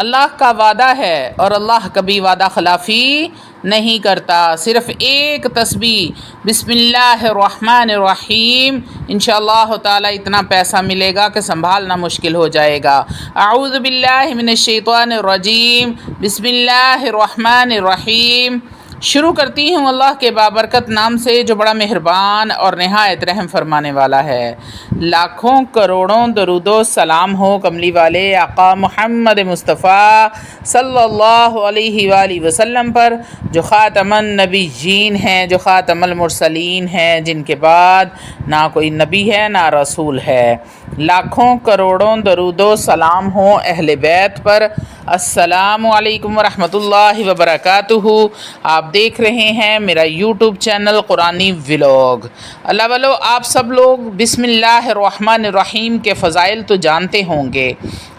اللہ کا وعدہ ہے اور اللہ کبھی وعدہ خلافی نہیں کرتا۔ صرف ایک تسبیح بسم اللہ الرحمن الرحیم انشاءاللہ تعالی اتنا پیسہ ملے گا کہ سنبھالنا مشکل ہو جائے گا۔ اعوذ باللہ من الشیطان الرجیم، بسم اللہ الرحمن الرحیم۔ شروع کرتی ہوں اللہ کے بابرکت نام سے جو بڑا مہربان اور نہایت رحم فرمانے والا ہے۔ لاکھوں کروڑوں درود و سلام ہو کملی والے آقا محمد مصطفیٰ صلی اللہ علیہ وآلہ وسلم پر، جو خاتم النبیین ہیں، جو خاتم المرسلین ہیں، جن کے بعد نہ کوئی نبی ہے نہ رسول ہے۔ لاکھوں کروڑوں درود و سلام ہو اہل بیت پر۔ السلام علیکم ورحمۃ اللہ وبرکاتہ۔ آپ دیکھ رہے ہیں میرا یوٹیوب چینل قرآنی ولاگ۔ اللہ والو، آپ سب لوگ بسم اللہ الرحمن الرحیم کے فضائل تو جانتے ہوں گے۔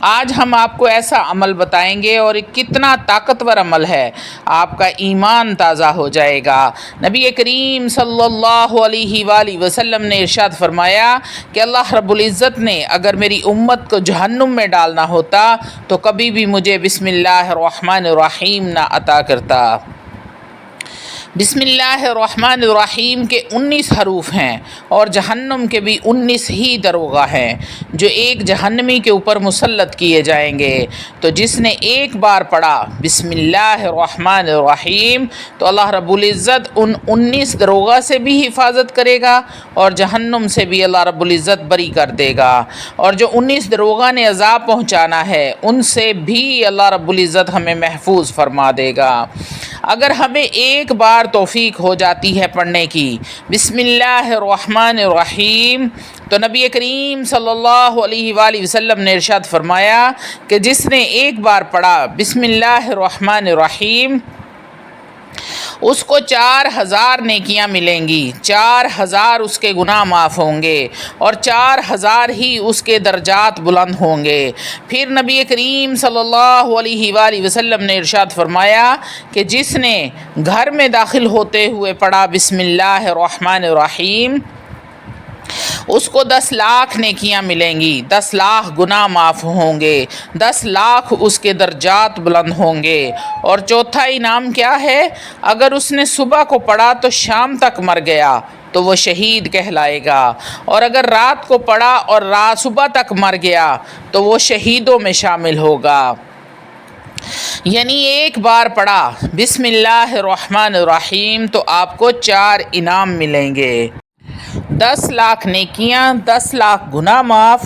آج ہم آپ کو ایسا عمل بتائیں گے اور کتنا طاقتور عمل ہے، آپ کا ایمان تازہ ہو جائے گا۔ نبی کریم صلی اللہ علیہ وآلہ وسلم نے ارشاد فرمایا کہ اللہ رب العزت نے اگر میری امت کو جہنم میں ڈالنا ہوتا تو کبھی بھی مجھے بسم اللہ الرحمن الرحیم نہ عطا کرتا۔ بسم اللہ الرحمن الرحیم کے 19 حروف ہیں اور جہنم کے بھی 19 ہی دروغہ ہیں جو ایک جہنمی کے اوپر مسلط کیے جائیں گے۔ تو جس نے ایک بار پڑھا بسم اللہ الرحمن الرحیم تو اللہ رب العزت ان 19 دروغہ سے بھی حفاظت کرے گا اور جہنم سے بھی اللہ رب العزت بری کر دے گا، اور جو 19 دروغہ نے عذاب پہنچانا ہے ان سے بھی اللہ رب العزت ہمیں محفوظ فرما دے گا۔ اگر ہمیں ایک بار توفیق ہو جاتی ہے پڑھنے کی بسم اللہ الرحمن الرحیم، تو نبی کریم صلی اللہ علیہ وآلہ وسلم نے ارشاد فرمایا کہ جس نے ایک بار پڑھا بسم اللہ الرحمن الرحیم اس کو 4000 نیکیاں ملیں گی، 4000 اس کے گناہ معاف ہوں گے اور 4000 ہی اس کے درجات بلند ہوں گے۔ پھر نبی کریم صلی اللہ علیہ وآلہ وسلم نے ارشاد فرمایا کہ جس نے گھر میں داخل ہوتے ہوئے پڑھا بسم اللہ الرحمن الرحیم اس کو 10 لاکھ نیکیاں ملیں گی، 10 لاکھ گناہ معاف ہوں گے، 10 لاکھ اس کے درجات بلند ہوں گے۔ اور چوتھا انعام کیا ہے؟ اگر اس نے صبح کو پڑھا تو شام تک مر گیا تو وہ شہید کہلائے گا، اور اگر رات کو پڑھا اور صبح تک مر گیا تو وہ شہیدوں میں شامل ہوگا۔ یعنی ایک بار پڑھا بسم اللہ الرحمن الرحیم تو آپ کو 4 انعام ملیں گے، 10 لاکھ نیکیاں، 10 لاکھ گناہ معاف،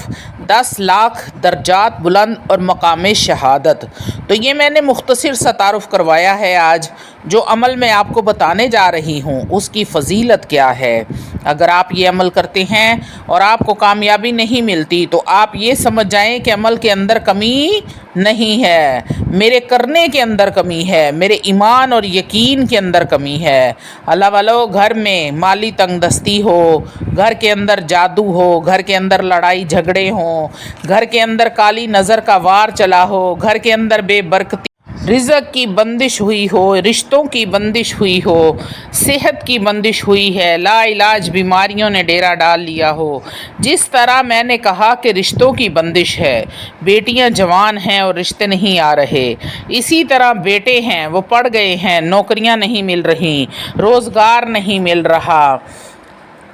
10 لاکھ درجات بلند اور مقام شہادت۔ تو یہ میں نے مختصر سا تعارف کروایا ہے آج۔ جو عمل میں آپ کو بتانے جا رہی ہوں اس کی فضیلت کیا ہے۔ اگر آپ یہ عمل کرتے ہیں اور آپ کو کامیابی نہیں ملتی تو آپ یہ سمجھ جائیں کہ عمل کے اندر کمی نہیں ہے، میرے کرنے کے اندر کمی ہے، میرے ایمان اور یقین کے اندر کمی ہے۔ اللہ والو، گھر میں مالی تنگ دستی ہو، گھر کے اندر جادو ہو، گھر کے اندر لڑائی جھگڑے ہوں، گھر کے اندر کالی نظر کا وار چلا ہو، گھر کے اندر بے برکتی، رزق کی بندش ہوئی ہو، رشتوں کی بندش ہوئی ہو، صحت کی بندش ہوئی ہے، لا علاج بیماریوں نے ڈیرا ڈال لیا ہو، جس طرح میں نے کہا کہ رشتوں کی بندش ہے، بیٹیاں جوان ہیں اور رشتے نہیں آ رہے، اسی طرح بیٹے ہیں وہ پڑھ گئے ہیں، نوکریاں نہیں مل رہی، روزگار نہیں مل رہا،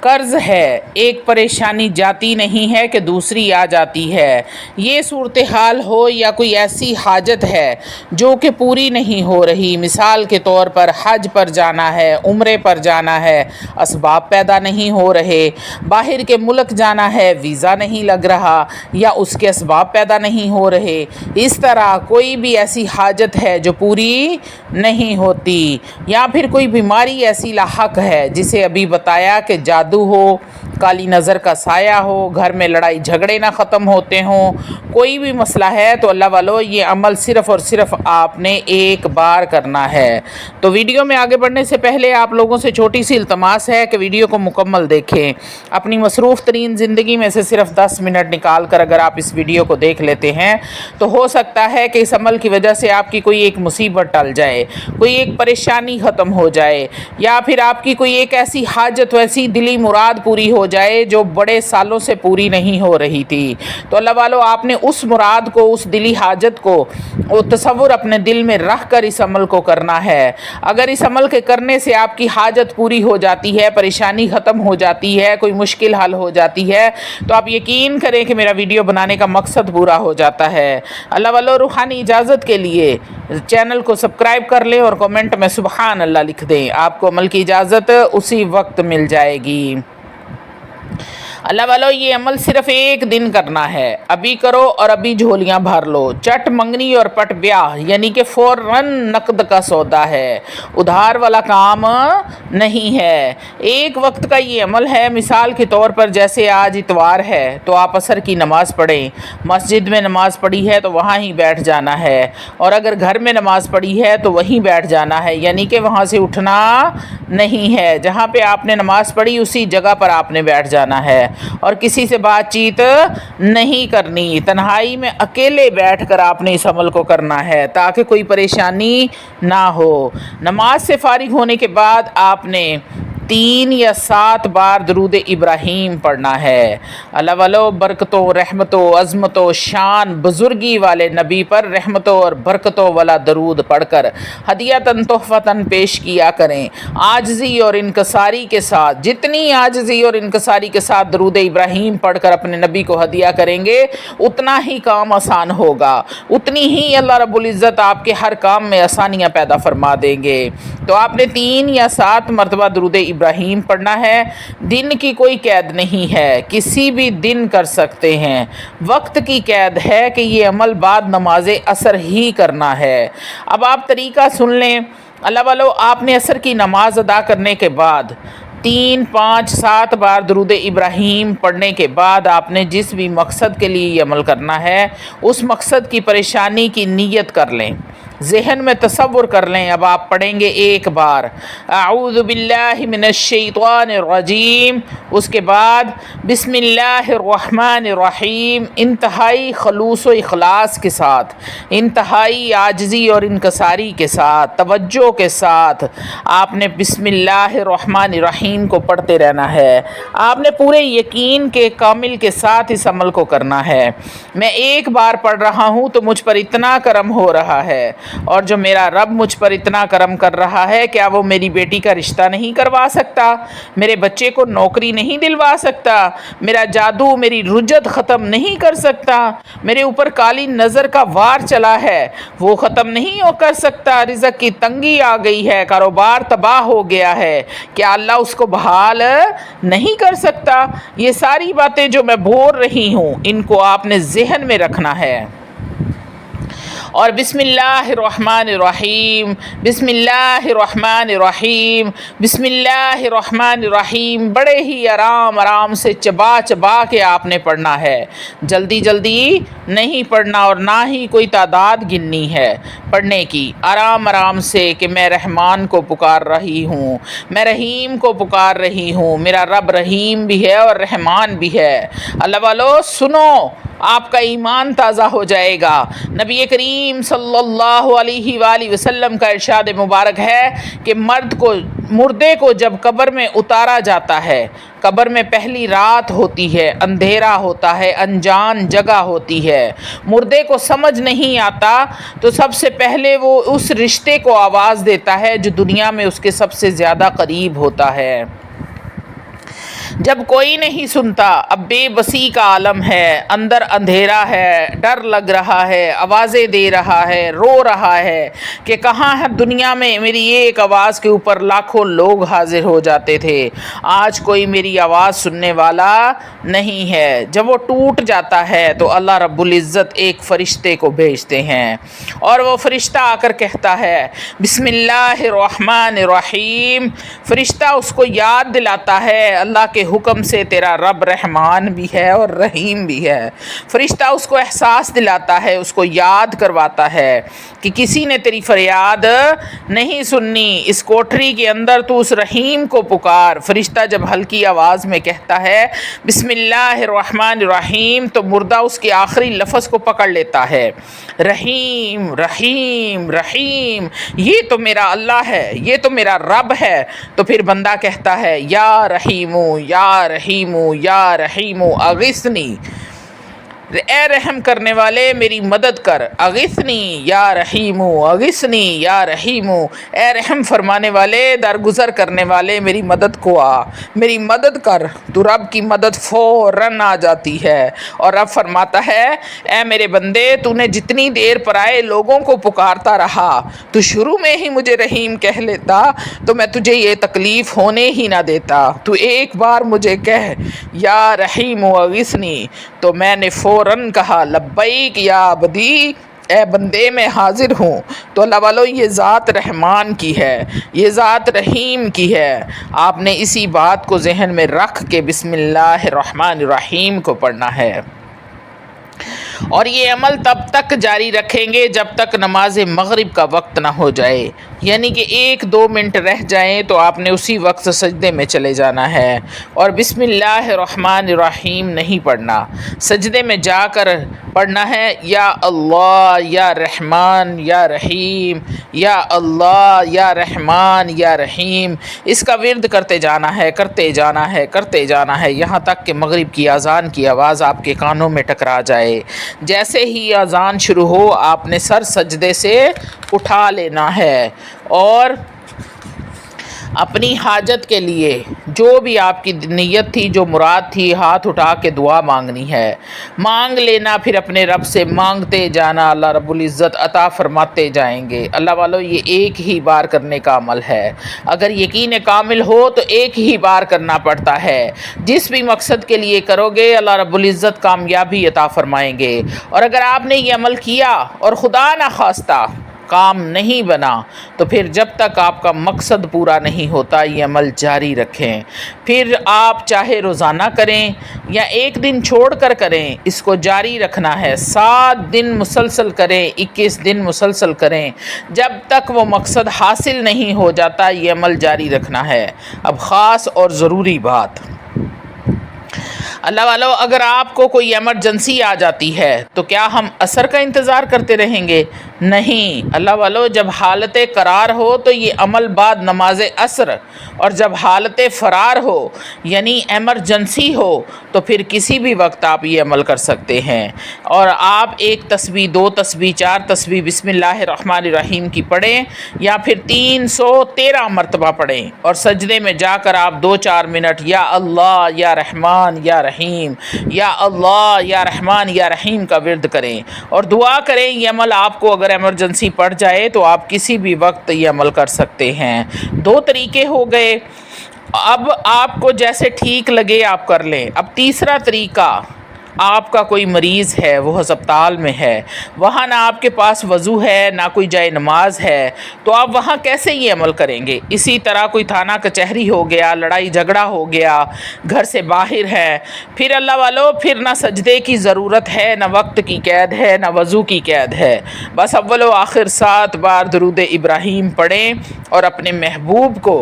قرض ہے، ایک پریشانی جاتی نہیں ہے کہ دوسری آ جاتی ہے، یہ صورتحال ہو یا کوئی ایسی حاجت ہے جو کہ پوری نہیں ہو رہی، مثال کے طور پر حج پر جانا ہے، عمرے پر جانا ہے، اسباب پیدا نہیں ہو رہے، باہر کے ملک جانا ہے، ویزا نہیں لگ رہا یا اس کے اسباب پیدا نہیں ہو رہے، اس طرح کوئی بھی ایسی حاجت ہے جو پوری نہیں ہوتی، یا پھر کوئی بیماری ایسی لاحق ہے جسے ابھی بتایا کہ جادو ہو، کالی نظر کا سایہ ہو، گھر میں لڑائی جھگڑے نہ ختم ہوتے ہوں، کوئی بھی مسئلہ ہے تو اللہ والو یہ عمل صرف اور صرف آپ نے ایک بار کرنا ہے۔ تو ویڈیو میں آگے بڑھنے سے پہلے آپ لوگوں سے چھوٹی سی التماس ہے کہ ویڈیو کو مکمل دیکھیں۔ اپنی مصروف ترین زندگی میں سے صرف 10 منٹ نکال کر اگر آپ اس ویڈیو کو دیکھ لیتے ہیں تو ہو سکتا ہے کہ اس عمل کی وجہ سے آپ کی کوئی ایک مصیبت ٹل جائے، کوئی ایک پریشانی ختم ہو جائے، یا پھر آپ کی کوئی ایک ایسی حاجت، ویسی دلی مراد پوری ہو جائے جو بڑے سالوں سے پوری نہیں ہو رہی تھی۔ تو اللہ والو آپ نے اس مراد کو، اس دلی حاجت کو وہ تصور اپنے دل میں رکھ کر اس عمل کو کرنا ہے۔ اگر اس عمل کے کرنے سے آپ کی حاجت پوری ہو جاتی ہے، پریشانی ختم ہو جاتی ہے، کوئی مشکل حل ہو جاتی ہے، تو آپ یقین کریں کہ میرا ویڈیو بنانے کا مقصد پورا ہو جاتا ہے۔ اللہ والو روحانی اجازت کے لیے چینل کو سبسکرائب کر لیں اور کمنٹ میں سبحان اللہ لکھ دیں، آپ کو عمل کی اجازت اسی وقت مل جائے گی۔ اللہ والو یہ عمل صرف ایک دن کرنا ہے، ابھی کرو اور ابھی جھولیاں بھر لو۔ چٹ منگنی اور پٹ بیاہ یعنی کہ فوراً نقد کا سودا ہے، ادھار والا کام نہیں ہے۔ ایک وقت کا یہ عمل ہے۔ مثال کے طور پر جیسے آج اتوار ہے تو آپ عصر کی نماز پڑھیں، مسجد میں نماز پڑھی ہے تو وہاں ہی بیٹھ جانا ہے، اور اگر گھر میں نماز پڑھی ہے تو وہیں بیٹھ جانا ہے، یعنی کہ وہاں سے اٹھنا نہیں ہے، جہاں پہ آپ نے نماز پڑھی اسی جگہ پر آپ نے بیٹھ جانا ہے، اور کسی سے بات چیت نہیں کرنی۔ تنہائی میں اکیلے بیٹھ کر آپ نے اس عمل کو کرنا ہے تاکہ کوئی پریشانی نہ ہو۔ نماز سے فارغ ہونے کے بعد آپ نے 3 یا 7 بار درود ابراہیم پڑھنا ہے۔ اللہ والو برکتوں، رحمتوں، عظمتوں، شان، بزرگی والے نبی پر رحمتوں اور برکتوں والا درود پڑھ کر ہدیۃً تحفۃً پیش کیا کریں۔ عاجزی اور انکساری کے ساتھ، جتنی عاجزی اور انکساری کے ساتھ درود ابراہیم پڑھ کر اپنے نبی کو ہدیہ کریں گے اتنا ہی کام آسان ہوگا، اتنی ہی اللہ رب العزت آپ کے ہر کام میں آسانیاں پیدا فرما دیں گے۔ تو آپ نے 3 یا 7 مرتبہ درود ابراہیم پڑھنا ہے۔ دن کی کوئی قید نہیں ہے، کسی بھی دن کر سکتے ہیں۔ وقت کی قید ہے کہ یہ عمل بعد نماز عصر ہی کرنا ہے۔ اب آپ طریقہ سن لیں۔ اللہ والو آپ نے عصر کی نماز ادا کرنے کے بعد 3، 5، 7 بار درود ابراہیم پڑھنے کے بعد آپ نے جس بھی مقصد کے لیے یہ عمل کرنا ہے اس مقصد کی پریشانی کی نیت کر لیں، ذہن میں تصور کر لیں۔ اب آپ پڑھیں گے ایک بار اعوذ باللہ من الشیطان الرجیم، اس کے بعد بسم اللہ الرحمن الرحیم، انتہائی خلوص و اخلاص کے ساتھ، انتہائی عاجزی اور انکساری کے ساتھ، توجہ کے ساتھ آپ نے بسم اللہ الرحمن الرحیم کو پڑھتے رہنا ہے۔ آپ نے پورے یقین کے کامل کے ساتھ اس عمل کو کرنا ہے۔ میں ایک بار پڑھ رہا ہوں تو مجھ پر اتنا کرم ہو رہا ہے، اور جو میرا رب مجھ پر اتنا کرم کر رہا ہے، کیا وہ میری بیٹی کا رشتہ نہیں کروا سکتا؟ میرے بچے کو نوکری نہیں دلوا سکتا؟ میرا جادو، میری رجت ختم نہیں کر سکتا؟ میرے اوپر کالی نظر کا وار چلا ہے، وہ ختم نہیں کر سکتا؟ رزق کی تنگی آ گئی ہے، کاروبار تباہ ہو گیا ہے، کیا اللہ اس کو بحال نہیں کر سکتا؟ یہ ساری باتیں جو میں بول رہی ہوں ان کو آپ نے ذہن میں رکھنا ہے، اور بسم اللہ الرحمن الرحیم، بسم اللہ الرحمن الرحیم، بسم اللہ الرحمن الرحیم بڑے ہی آرام آرام سے چبا چبا کے آپ نے پڑھنا ہے، جلدی جلدی نہیں پڑھنا، اور نہ ہی کوئی تعداد گننی ہے پڑھنے کی، آرام آرام سے کہ میں رحمان کو پکار رہی ہوں، میں رحیم کو پکار رہی ہوں، میرا رب رحیم بھی ہے اور رحمان بھی ہے۔ اللہ والو سنو، آپ کا ایمان تازہ ہو جائے گا۔ نبی کریم صلی اللہ علیہ وآلہ وسلم کا ارشاد مبارک ہے کہ مردے کو جب قبر میں اتارا جاتا ہے، قبر میں پہلی رات ہوتی ہے، اندھیرا ہوتا ہے، انجان جگہ ہوتی ہے، مردے کو سمجھ نہیں آتا تو سب سے پہلے وہ اس رشتے کو آواز دیتا ہے جو دنیا میں اس کے سب سے زیادہ قریب ہوتا ہے۔ جب کوئی نہیں سنتا، اب بے بسی کا عالم ہے، اندر اندھیرا ہے، ڈر لگ رہا ہے، آوازیں دے رہا ہے، رو رہا ہے کہ کہاں ہے دنیا میں میری ایک آواز کے اوپر لاکھوں لوگ حاضر ہو جاتے تھے، آج کوئی میری آواز سننے والا نہیں ہے۔ جب وہ ٹوٹ جاتا ہے تو اللہ رب العزت ایک فرشتے کو بھیجتے ہیں، اور وہ فرشتہ آ کر کہتا ہے بسم اللہ الرحمن الرحیم، فرشتہ اس کو یاد دلاتا ہے اللہ کے حکم سے تیرا رب رحمان بھی ہے اور رحیم بھی ہے۔ فرشتہ اس کو احساس دلاتا ہے، اس کو یاد کرواتا ہے کہ کسی نے تیری فریاد نہیں سننی، اس کوٹری کے اندر تو اس رحیم کو پکار۔ فرشتہ جب ہلکی آواز میں کہتا ہے بسم اللہ الرحمن الرحیم تو مردہ اس کے آخری لفظ کو پکڑ لیتا ہے، رحیم رحیم رحیم، یہ تو میرا اللہ ہے، یہ تو میرا رب ہے۔ تو پھر بندہ کہتا ہے یا رحیمو یا یا رحیمو یا رحیمو اغثنی، اے رحم کرنے والے میری مدد کر، اغثنی یا رحیمو اغثنی یا رحیمو، اے رحم فرمانے والے درگزر کرنے والے میری مدد کو آ، میری مدد کر۔ تو رب کی مدد فوراً آ جاتی ہے، اور رب فرماتا ہے اے میرے بندے تو نے جتنی دیر پرائے لوگوں کو پکارتا رہا، تو شروع میں ہی مجھے رحیم کہہ لیتا تو میں تجھے یہ تکلیف ہونے ہی نہ دیتا۔ تو ایک بار مجھے کہہ یا رحیم اغثنی، تو میں نے فوراً کہا لبیک یا عبدی، اے بندے میں حاضر ہوں۔ تو اللہ والو یہ ذات رحمان کی ہے، یہ ذات رحیم کی ہے۔ آپ نے اسی بات کو ذہن میں رکھ کے بسم اللہ الرحمن الرحیم کو پڑھنا ہے، اور یہ عمل تب تک جاری رکھیں گے جب تک نماز مغرب کا وقت نہ ہو جائے، یعنی کہ 1-2 منٹ رہ جائیں تو آپ نے اسی وقت سجدے میں چلے جانا ہے، اور بسم اللہ الرحمن الرحیم نہیں پڑھنا، سجدے میں جا کر پڑھنا ہے یا اللہ یا رحمان یا رحیم، یا اللہ یا رحمان یا رحیم۔ اس کا ورد کرتے جانا ہے، کرتے جانا ہے، کرتے جانا ہے، یہاں تک کہ مغرب کی اذان کی آواز آپ کے کانوں میں ٹکرا جائے۔ جیسے ہی اذان شروع ہو آپ نے سر سجدے سے اٹھا لینا ہے، اور اپنی حاجت کے لیے جو بھی آپ کی نیت تھی، جو مراد تھی، ہاتھ اٹھا کے دعا مانگنی ہے، مانگ لینا، پھر اپنے رب سے مانگتے جانا، اللہ رب العزت عطا فرماتے جائیں گے۔ اللہ والو یہ ایک ہی بار کرنے کا عمل ہے، اگر یقین کامل ہو تو ایک ہی بار کرنا پڑتا ہے، جس بھی مقصد کے لیے کرو گے اللہ رب العزت کامیابی عطا فرمائیں گے۔ اور اگر آپ نے یہ عمل کیا اور خدا نخواستہ کام نہیں بنا تو پھر جب تک آپ کا مقصد پورا نہیں ہوتا یہ عمل جاری رکھیں، پھر آپ چاہے روزانہ کریں یا ایک دن چھوڑ کر کریں، اس کو جاری رکھنا ہے، 7 دن مسلسل کریں، 21 دن مسلسل کریں، جب تک وہ مقصد حاصل نہیں ہو جاتا یہ عمل جاری رکھنا ہے۔ اب خاص اور ضروری بات، اللہ والو اگر آپ کو کوئی ایمرجنسی آ جاتی ہے تو کیا ہم عصر کا انتظار کرتے رہیں گے؟ نہیں، اللہ والو جب حالت قرار ہو تو یہ عمل بعد نماز عصر، اور جب حالت فرار ہو یعنی ایمرجنسی ہو تو پھر کسی بھی وقت آپ یہ عمل کر سکتے ہیں، اور آپ 1 تسبیح 2 تسبیح 4 تسبیح بسم اللہ الرحمن الرحیم کی پڑھیں، یا پھر 313 مرتبہ پڑھیں، اور سجدے میں جا کر آپ 2-4 منٹ یا اللہ یا رحمان یا رحیم، یا اللہ یا رحمان یا رحیم کا ورد کریں، اور دعا کریں۔ یہ عمل آپ کو اگر ایمرجنسی پڑ جائے تو آپ کسی بھی وقت یہ عمل کر سکتے ہیں۔ 2 طریقے ہو گئے، اب آپ کو جیسے ٹھیک لگے آپ کر لیں۔ اب تیسرا طریقہ، آپ کا کوئی مریض ہے، وہ ہسپتال میں ہے، وہاں نہ آپ کے پاس وضو ہے نہ کوئی جائے نماز ہے، تو آپ وہاں کیسے یہ عمل کریں گے؟ اسی طرح کوئی تھانہ کچہری ہو گیا، لڑائی جھگڑا ہو گیا، گھر سے باہر ہے، پھر اللہ والو پھر نہ سجدے کی ضرورت ہے، نہ وقت کی قید ہے، نہ وضو کی قید ہے، بس اول و آخر 7 بار درود ابراہیم پڑھیں اور اپنے محبوب کو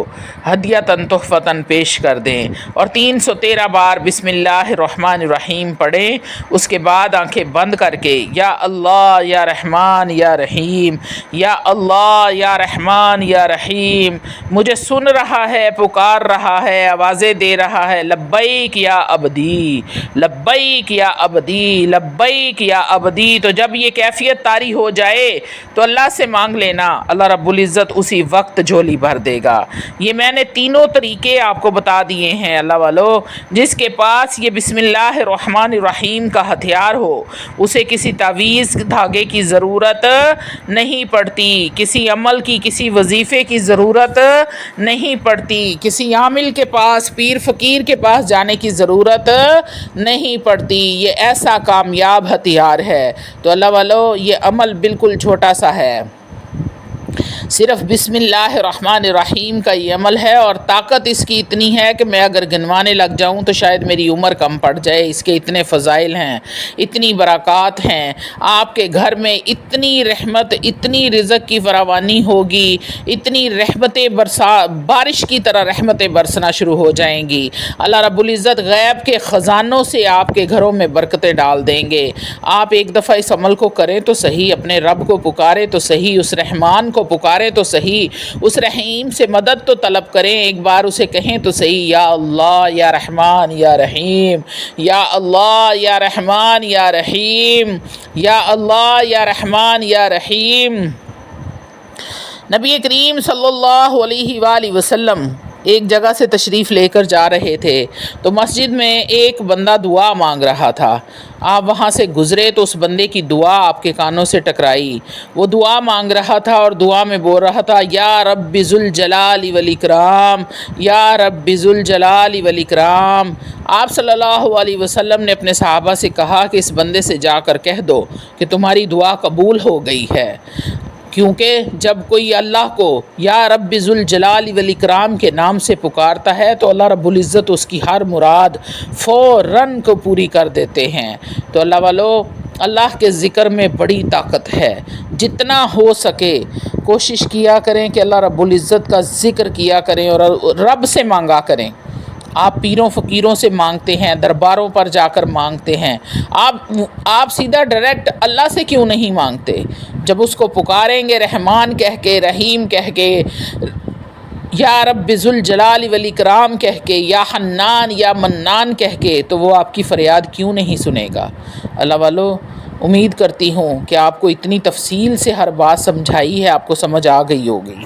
ہدیۃً تحفۃً پیش کر دیں، اور 313 بار بسم اللہ الرحمن الرحیم پڑھیں۔ اس کے بعد آنکھیں بند کر کے یا اللہ یا رحمان یا رحیم، یا اللہ یا رحمان یا رحیم، مجھے سن رہا ہے، پکار رہا ہے، آوازیں دے رہا ہے، لبیک یا عبدی، لبیک یا عبدی، لبیک یا عبدی۔ تو جب یہ کیفیت طاری ہو جائے تو اللہ سے مانگ لینا، اللہ رب العزت اسی وقت جھولی بھر دے گا۔ یہ میں نے تینوں طریقے آپ کو بتا دیے ہیں اللہ والو۔ جس کے پاس یہ بسم اللہ الرحمن الرحیم کا ہتھیار ہو اسے کسی تعویذ دھاگے کی ضرورت نہیں پڑتی، کسی عمل کی، کسی وظیفے کی ضرورت نہیں پڑتی، کسی عامل کے پاس، پیر فقیر کے پاس جانے کی ضرورت نہیں پڑتی، یہ ایسا کامیاب ہتھیار ہے۔ تو اللہ والو یہ عمل بالکل چھوٹا سا ہے، صرف بسم اللہ الرحمن الرحیم کا یہ عمل ہے، اور طاقت اس کی اتنی ہے کہ میں اگر گنوانے لگ جاؤں تو شاید میری عمر کم پڑ جائے۔ اس کے اتنے فضائل ہیں، اتنی برکات ہیں، آپ کے گھر میں اتنی رحمت، اتنی رزق کی فراوانی ہوگی، اتنی رحمتیں بارش کی طرح رحمتیں برسنا شروع ہو جائیں گی۔ اللہ رب العزت غیب کے خزانوں سے آپ کے گھروں میں برکتیں ڈال دیں گے۔ آپ ایک دفعہ اس عمل کو کریں تو صحیح، اپنے رب کو پکارے تو صحیح، اس رحمان کو پکارے پکاریں تو صحیح، اس رحیم سے مدد تو طلب کریں، ایک بار اسے کہیں تو صحیح، یا اللہ یا رحمان یا رحیم، یا اللہ یا رحمان یا رحیم، یا اللہ یا رحمان یا رحیم۔ نبی کریم صلی اللہ علیہ وآلہ وسلم ایک جگہ سے تشریف لے کر جا رہے تھے تو مسجد میں ایک بندہ دعا مانگ رہا تھا۔ آپ وہاں سے گزرے تو اس بندے کی دعا آپ کے کانوں سے ٹکرائی۔ وہ دعا مانگ رہا تھا اور دعا میں بول رہا تھا، یا رب ذوالجلال والاکرام، یا رب ذوالجلال والاکرام۔ آپ صلی اللہ علیہ وسلم نے اپنے صحابہ سے کہا کہ اس بندے سے جا کر کہہ دو کہ تمہاری دعا قبول ہو گئی ہے، کیونکہ جب کوئی اللہ کو یا رب ذوالجلال والاکرام کے نام سے پکارتا ہے تو اللہ رب العزت اس کی ہر مراد فوراً کو پوری کر دیتے ہیں۔ تو اللہ والو، اللہ کے ذکر میں بڑی طاقت ہے، جتنا ہو سکے کوشش کیا کریں کہ اللہ رب العزت کا ذکر کیا کریں اور رب سے مانگا کریں۔ آپ پیروں فقیروں سے مانگتے ہیں، درباروں پر جا کر مانگتے ہیں، آپ سیدھا ڈائریکٹ اللہ سے کیوں نہیں مانگتے؟ جب اس کو پکاریں گے رحمان کہہ کے، رحیم کہہ کے، یا رب ذوالجلال والاکرام کہہ کے، یا حنان یا منان کہہ کے، تو وہ آپ کی فریاد کیوں نہیں سنے گا؟ اللہ والو، امید کرتی ہوں کہ آپ کو اتنی تفصیل سے ہر بات سمجھائی ہے، آپ کو سمجھ آ گئی ہوگی۔